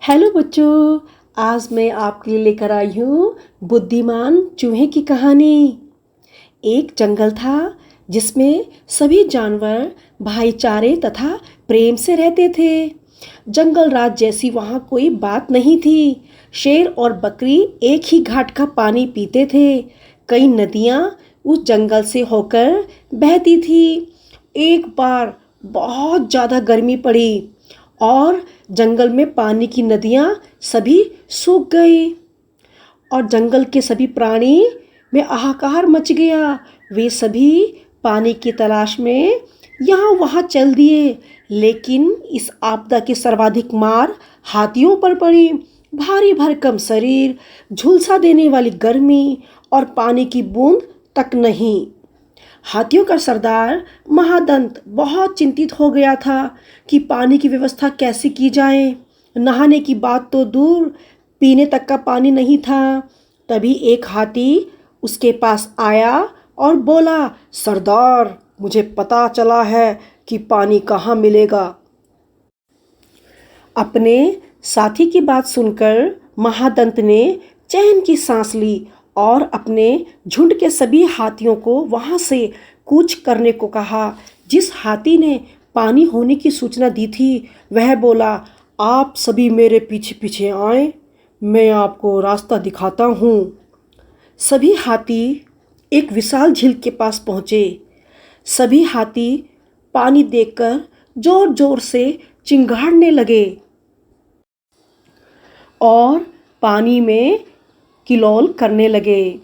Hello बच्चों, आज मैं आपके लिए लेकर आई हूँ बुद्धिमान चूहे की कहानी। एक जंगल था जिसमें सभी जानवर भाईचारे तथा प्रेम से रहते थे। जंगल राज जैसी वहाँ कोई बात नहीं थी। शेर और बकरी एक ही घाट का पानी पीते थे। कई नदियाँ उस जंगल से होकर बहती थी। एक बार बहुत ज़्यादा गर्मी पड़ी और जंगल में पानी की नदियाँ सभी सूख गई और जंगल के सभी प्राणी में हाहाकार मच गया। वे सभी पानी की तलाश में यहाँ वहाँ चल दिए, लेकिन इस आपदा की सर्वाधिक मार हाथियों पर पड़ी। भारी भरकम शरीर, झुलसा देने वाली गर्मी और पानी की बूंद तक नहीं। हाथियों का सरदार महादंत बहुत चिंतित हो गया था कि पानी की व्यवस्था कैसे की जाए। नहाने की बात तो दूर, पीने तक का पानी नहीं था। तभी एक हाथी उसके पास आया और बोला, सरदार, मुझे पता चला है कि पानी कहाँ मिलेगा। अपने साथी की बात सुनकर महादंत ने चैन की सांस ली और अपने झुंड के सभी हाथियों को वहां से कूच करने को कहा। जिस हाथी ने पानी होने की सूचना दी थी वह बोला, आप सभी मेरे पीछे पीछे आए, मैं आपको रास्ता दिखाता हूँ। सभी हाथी एक विशाल झील के पास पहुँचे। सभी हाथी पानी देखकर जोर जोर से चिंगाड़ने लगे और पानी में किलोल करने लगे।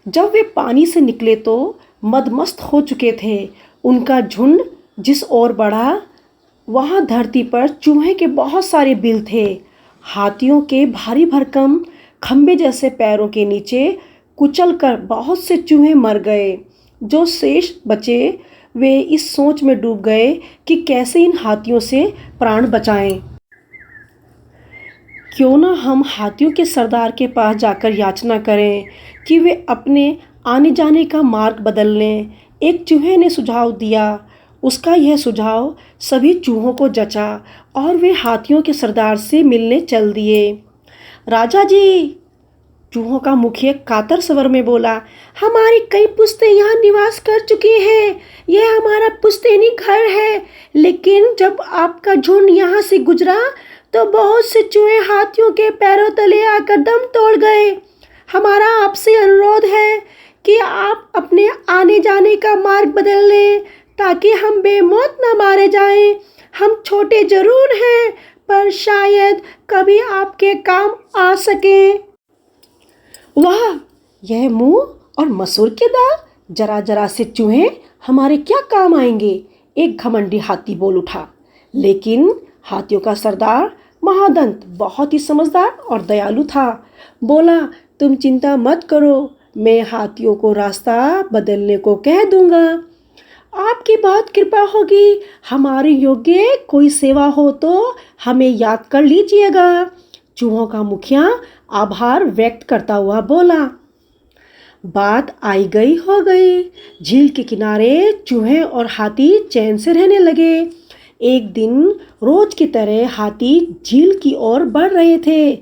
जब वे पानी से निकले तो मदमस्त हो चुके थे। उनका झुंड जिस ओर बढ़ा वहाँ धरती पर चूहे के बहुत सारे बिल थे। हाथियों के भारी भरकम खंबे जैसे पैरों के नीचे कुचलकर बहुत से चूहे मर गए। जो शेष बचे वे इस सोच में डूब गए कि कैसे इन हाथियों से प्राण बचाएं। क्यों ना हम हाथियों के सरदार के पास जाकर याचना करें कि वे अपने आने जाने का मार्ग बदल लें। एक चूहे ने सुझाव दिया। उसका यह सुझाव सभी चूहों को जचा और वे हाथियों के सरदार से मिलने चल दिए। राजा जी, चूहों का मुखिया कातर स्वर में बोला, हमारी कई पुश्तें यहाँ निवास कर चुकी हैं। यह हमारा पुश्तैनी घर है, लेकिन जब आपका झुंड यहाँ से गुजरा तो बहुत से चूहे हाथियों के पैरों तले आकर दम तोड़ गए। हमारा आपसे अनुरोध है कि आप अपने आने जाने का मार्ग बदल लें ताकि हम बेमौत न मारे जाएं। हम छोटे जरूर हैं, पर शायद कभी आपके काम आ सकें। वाह, यह मुंह और मसूर के दाल, जरा जरा से चूहे हमारे क्या काम आएंगे, एक घमंडी हाथी बोल उठा। लेकिन हाथियों का सरदार महादंत बहुत ही समझदार और दयालु था। बोला, तुम चिंता मत करो, मैं हाथियों को रास्ता बदलने को कह दूंगा। आपकी बहुत कृपा होगी। हमारे योग्य कोई सेवा हो तो हमें याद कर लीजिएगा। चूहों का मुखिया आभार व्यक्त करता हुआ बोला। बात आई गई हो गई। झील के किनारे चूहे और हाथी चैन से रहने लगे। एक दिन रोज की तरह हाथी झील की ओर बढ़ रहे थे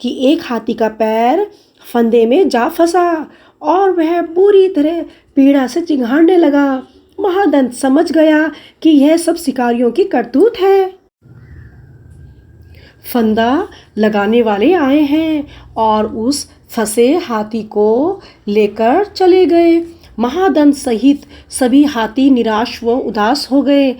कि एक हाथी का पैर फंदे में जा फंसा और वह बुरी तरह पीड़ा से चिंघाड़ने लगा। महादंत समझ गया कि यह सब शिकारियों की करतूत है। फंदा लगाने वाले आए हैं और उस फंसे हाथी को लेकर चले गए। महादंत सहित सभी हाथी निराश व उदास हो गए।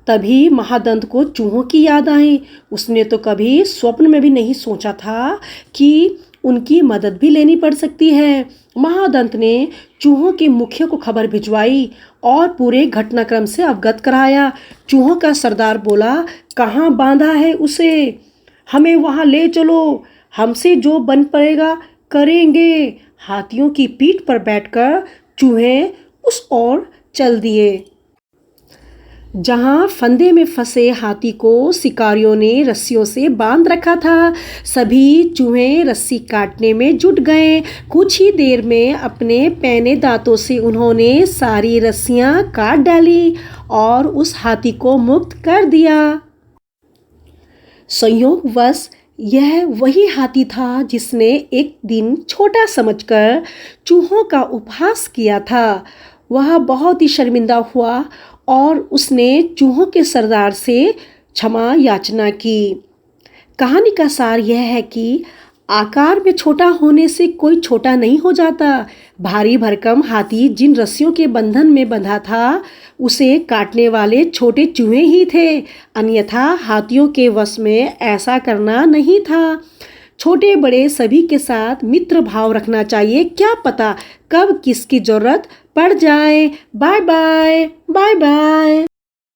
तभी महादंत को चूहों की याद आई। उसने तो कभी स्वप्न में भी नहीं सोचा था कि उनकी मदद भी लेनी पड़ सकती है। महादंत ने चूहों के मुखिया को खबर भिजवाई और पूरे घटनाक्रम से अवगत कराया। चूहों का सरदार बोला, कहाँ बांधा है उसे, हमें वहाँ ले चलो, हमसे जो बन पड़ेगा करेंगे। हाथियों की पीठ पर बैठकर चूहे उस ओर चल दिए जहां फंदे में फंसे हाथी को शिकारियों ने रस्सियों से बांध रखा था। सभी चूहे रस्सी काटने में जुट गए। कुछ ही देर में अपने पैने दांतों से उन्होंने सारी रस्सियां काट डाली और उस हाथी को मुक्त कर दिया। संयोगवश यह वही हाथी था जिसने एक दिन छोटा समझकर चूहों का उपहास किया था। वह बहुत ही शर्मिंदा हुआ और उसने चूहों के सरदार से क्षमा याचना की। कहानी का सार यह है कि आकार में छोटा होने से कोई छोटा नहीं हो जाता। भारी भरकम हाथी जिन रस्सियों के बंधन में बंधा था, उसे काटने वाले छोटे चूहे ही थे, अन्यथा हाथियों के वश में ऐसा करना नहीं था। छोटे बड़े सभी के साथ मित्र भाव रखना चाहिए, क्या पता कब किसकी जरूरत पड़ जाए। Bye bye, bye bye.